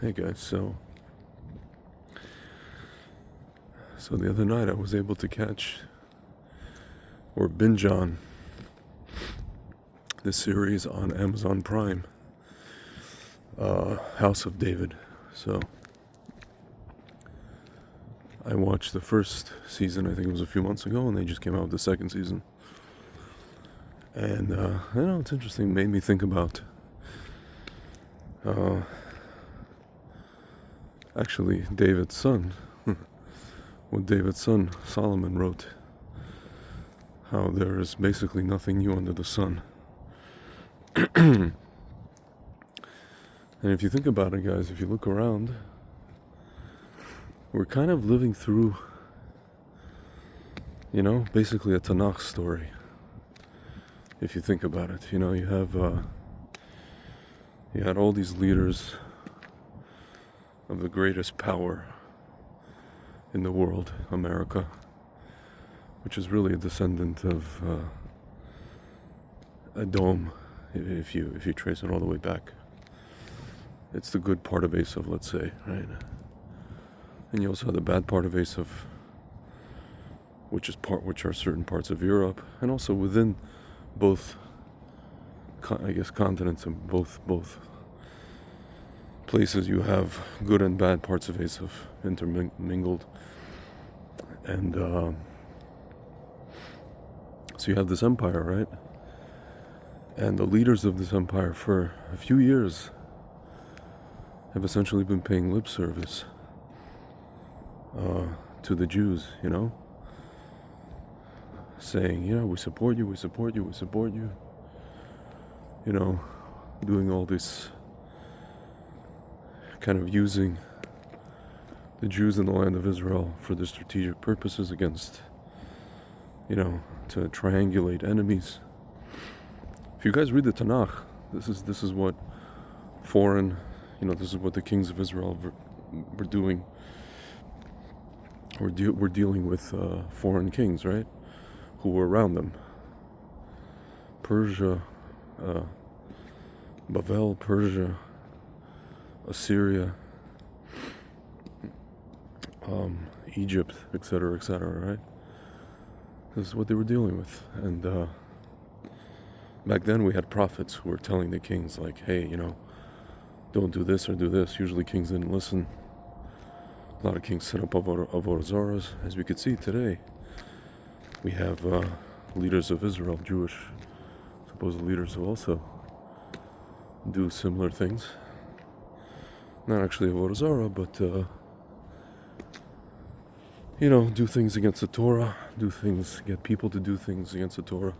Hey guys, so the other night I was able to catch or binge on this series on Amazon Prime, House of David. So I watched the first season, I think it was a few months ago, and they just came out with the second season. And it's interesting. It made me think about actually David's son, what David's son Solomon wrote. How there is basically nothing new under the sun. And if you think about it, guys, if you look around, we're kind of living through, basically a Tanach story. If you think about it, you had all these leaders of the greatest power in the world, America, which is really a descendant of Edom, if you trace it all the way back. It's the good part of Esav, let's say, right? And you also have the bad part of Esav, which are certain parts of Europe, and also within both, continents and both places you have good and bad parts of Esav intermingled, and so you have this empire, right? And the leaders of this empire for a few years have essentially been paying lip service to the Jews, saying, we support you, we support you, we support you, doing all this, kind of using the Jews in the land of Israel for their strategic purposes against, to triangulate enemies. If you guys read the Tanach, this is what foreign, this is what the kings of Israel were doing. We're dealing with foreign kings, right? Who were around them. Persia, Babel, Persia, Assyria, Egypt, etc., right? This is what they were dealing with. And back then we had prophets who were telling the kings, like, hey, don't do this or do this. Usually kings didn't listen. A lot of kings set up avodah zaras. As we could see today, we have leaders of Israel, Jewish supposed leaders, who also do similar things. Not actually avodah zara, but do things against the Torah, get people to do things against the Torah,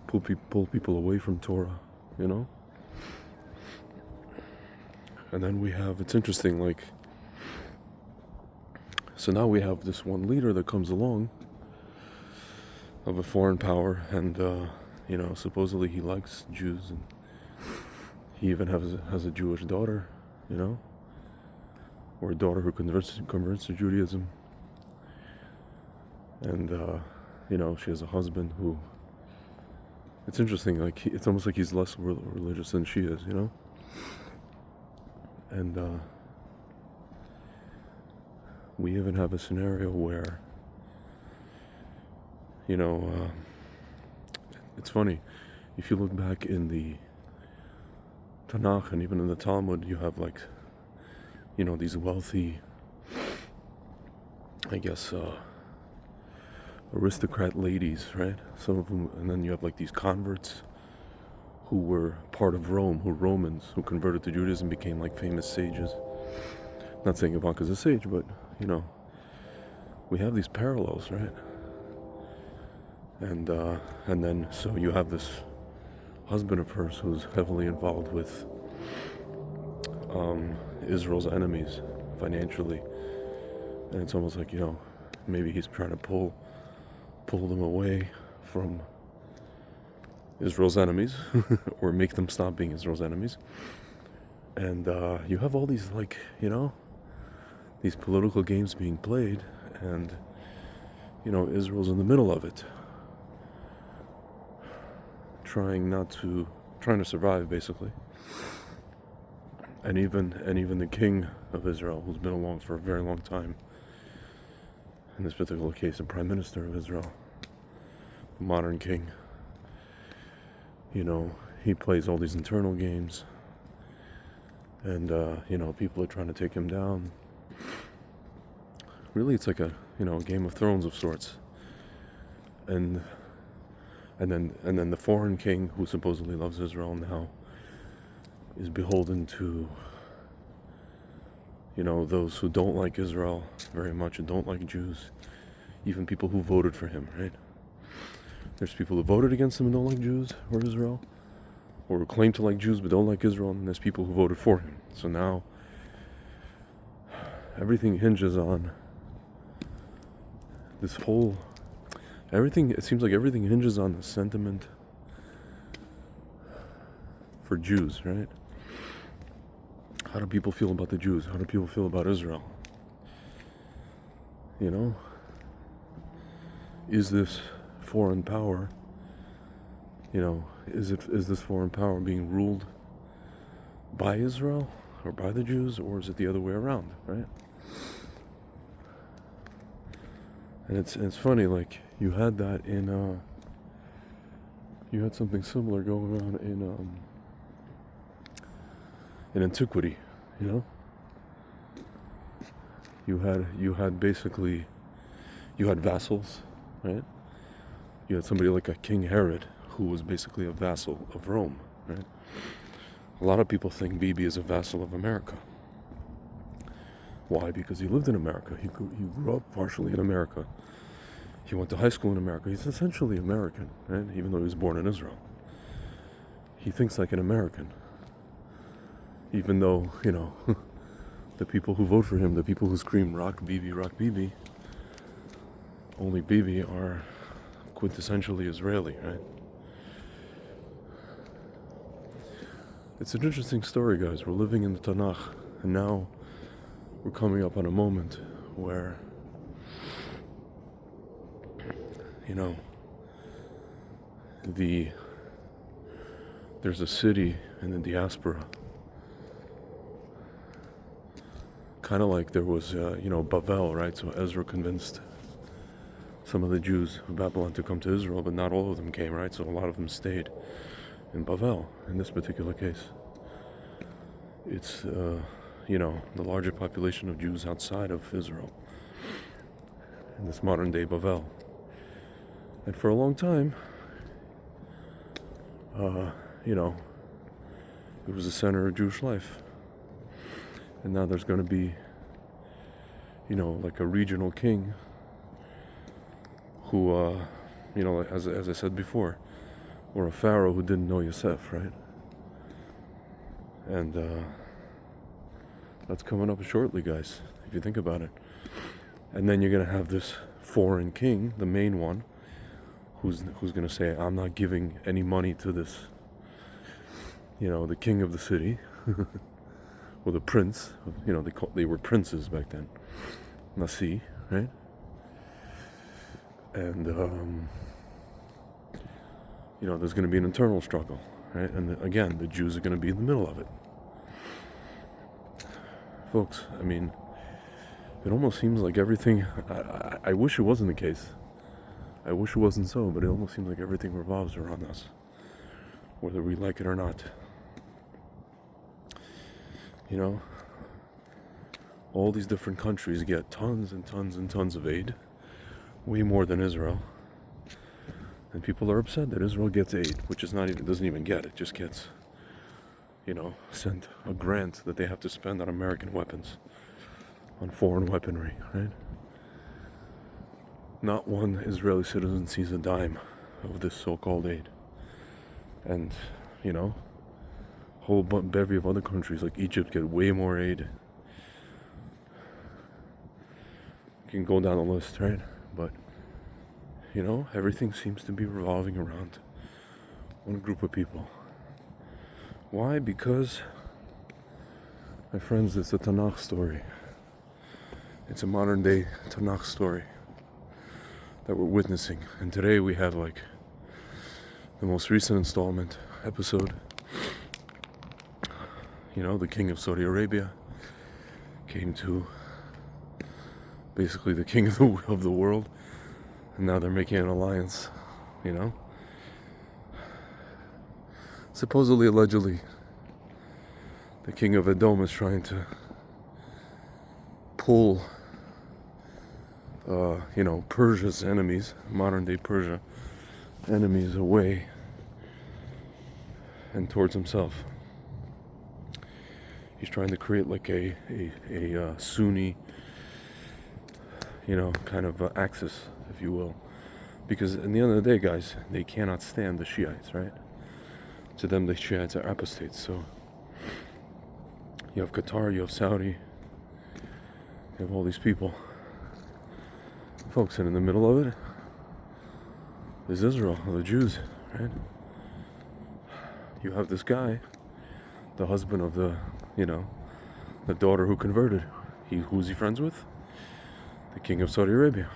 pull people away from Torah, And then it's interesting, so now we have this one leader that comes along of a foreign power, and supposedly he likes Jews, and he even has a Jewish daughter, or a daughter who converts to Judaism, and she has a husband who, it's interesting, it's almost like he's less religious than she is, and we even have a scenario where it's funny, if you look back in the Tanakh and even in the Talmud, you have these wealthy, aristocrat ladies, right? Some of them, and then you have these converts who were part of Rome, Romans, who converted to Judaism, became famous sages. Not saying Ivanka's a sage, but we have these parallels, right? And then so you have this husband of hers who's heavily involved with Israel's enemies financially, and it's almost like maybe he's trying to pull them away from Israel's enemies or make them stop being Israel's enemies. And you have all these these political games being played, and Israel's in the middle of it, trying to survive, basically. and even the king of Israel, who's been along for a very long time, in this particular case, the prime minister of Israel, the modern king, he plays all these internal games, and people are trying to take him down. Really, it's like a Game of Thrones of sorts. And then the foreign king, who supposedly loves Israel now, is beholden to those who don't like Israel very much and don't like Jews, even people who voted for him, right? There's people who voted against him and don't like Jews or Israel, or who claim to like Jews but don't like Israel, and there's people who voted for him. So now everything hinges on this whole it seems like everything hinges on the sentiment for Jews, right? How do people feel about the Jews? How do people feel about Israel? Is this foreign power, is this foreign power being ruled by Israel or by the Jews, or is it the other way around, right? And it's funny, like you had that you had something similar going on in antiquity, You had basically vassals, right? You had somebody like a King Herod, who was basically a vassal of Rome, right? A lot of people think Bibi is a vassal of America. Why? Because he lived in America. He grew up partially in America. He went to high school in America. He's essentially American, right? Even though he was born in Israel. He thinks like an American. Even though, the people who vote for him, the people who scream rock Bibi, only Bibi are quintessentially Israeli, right? It's an interesting story, guys. We're living in the Tanach, and now we're coming up on a moment where, there's a city in the diaspora, kind of like there was, Bavel, right? So Ezra convinced some of the Jews of Babylon to come to Israel, but not all of them came, right? So a lot of them stayed in Bavel. In this particular case, it's, the larger population of Jews outside of Israel, in this modern day Bavel. And for a long time, it was the center of Jewish life. And now there's going to be, like a regional king who, as I said before, or a pharaoh who didn't know Yosef, right? And that's coming up shortly, guys, if you think about it. And then you're going to have this foreign king, the main one, who's going to say, I'm not giving any money to this, the king of the city, or the prince. They were princes back then. Nasi, right? And, there's going to be an internal struggle, right? And again, the Jews are going to be in the middle of it. Folks, it almost seems like everything, I wish it wasn't the case. I wish it wasn't so, but it almost seems like everything revolves around us, whether we like it or not. All these different countries get tons and tons and tons of aid, way more than Israel. And people are upset that Israel gets aid, which doesn't even get it, just gets, sent a grant that they have to spend on American weapons, on foreign weaponry, right? Not one Israeli citizen sees a dime of this so-called aid. And, whole bevy of other countries like Egypt get way more aid. You can go down the list, right? But, everything seems to be revolving around one group of people. Why? Because, my friends, it's a Tanach story. It's a modern day Tanach story that we're witnessing. And today we have the most recent installment episode the king of Saudi Arabia came to basically the king of the world, and now they're making an alliance, Supposedly, allegedly, the king of Edom is trying to pull, Persia's enemies, modern day Persia enemies, away and towards himself. He's trying to create like a Sunni, kind of axis, if you will. Because in the end of the day, guys, they cannot stand the Shiites, right? To them, the Shiites are apostates. So you have Qatar, you have Saudi, you have all these people. Folks, and in the middle of it is Israel, the Jews, right? You have this guy, the husband of the daughter who converted. Who's he friends with? The king of Saudi Arabia,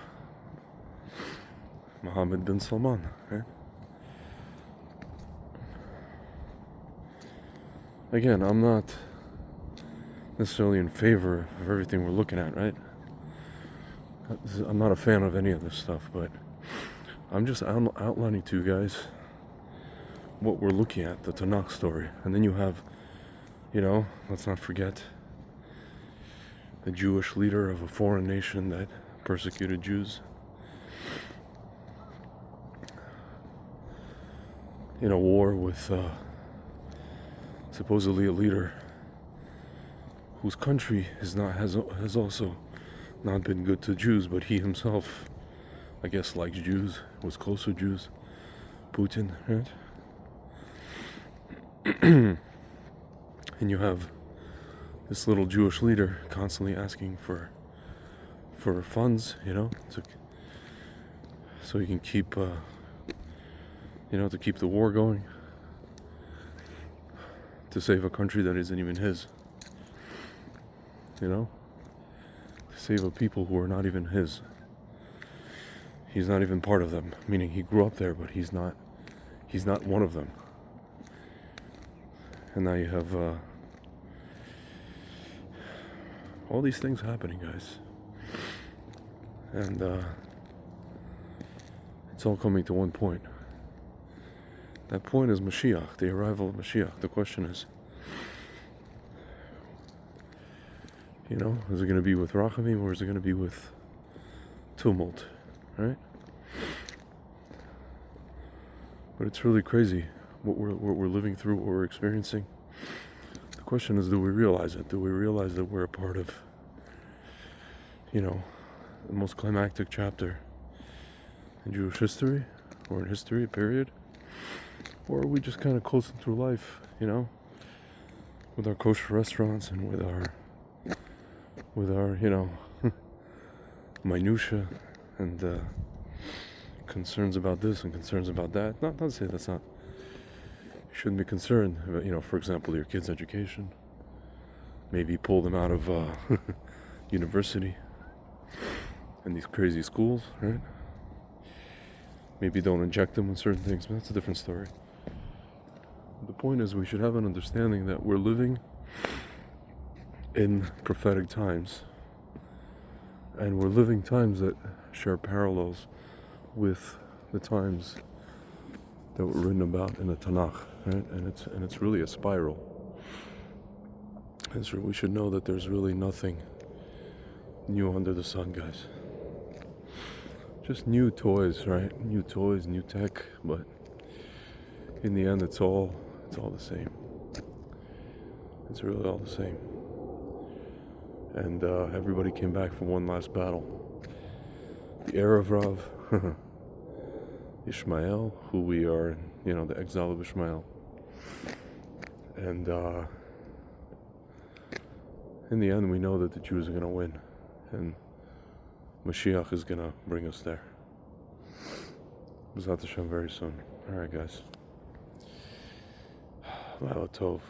Mohammed bin Salman, right? Again, I'm not necessarily in favor of everything we're looking at, right? I'm not a fan of any of this stuff, but I'm just outlining to you guys what we're looking at, the Tanach story. And then you have, let's not forget, the Jewish leader of a foreign nation that persecuted Jews. In a war with supposedly a leader whose country has also not been good to Jews, but he himself, I guess, likes Jews, was close to Jews. Putin, right? And you have this little Jewish leader constantly asking for funds, so he can keep, to keep the war going, to save a country that isn't even his, to save a people who are not even his. He's not even part of them, meaning he grew up there, but he's not one of them. And now you have all these things happening, guys. And it's all coming to one point. That point is Mashiach, the arrival of Mashiach. The question is, is it going to be with Rachamim or is it going to be with tumult, right? But it's really crazy what we're living through, what we're experiencing. The question is, do we realize it? Do we realize that we're a part of, the most climactic chapter in Jewish history, or in history, period? Or are we just kind of coasting through life, with our kosher restaurants and with our minutia and concerns about this and concerns about that? Not to say that's not. You shouldn't be concerned about, for example, your kids' education. Maybe pull them out of university and these crazy schools, right? Maybe don't inject them with certain things, but that's a different story. The point is, we should have an understanding that we're living in prophetic times, and we're living times that share parallels with the times that were written about in the Tanach, right? And it's really a spiral. We should know that there's really nothing new under the sun, guys. Just new toys, right? New toys, new tech, but in the end, it's all the same. It's really all the same. And everybody came back from one last battle. The Erev Rav, Ishmael, who we are, the exile of Ishmael. And in the end, we know that the Jews are going to win. And Mashiach is going to bring us there. B'ezrat Hashem very soon. All right, guys. Laila Tov.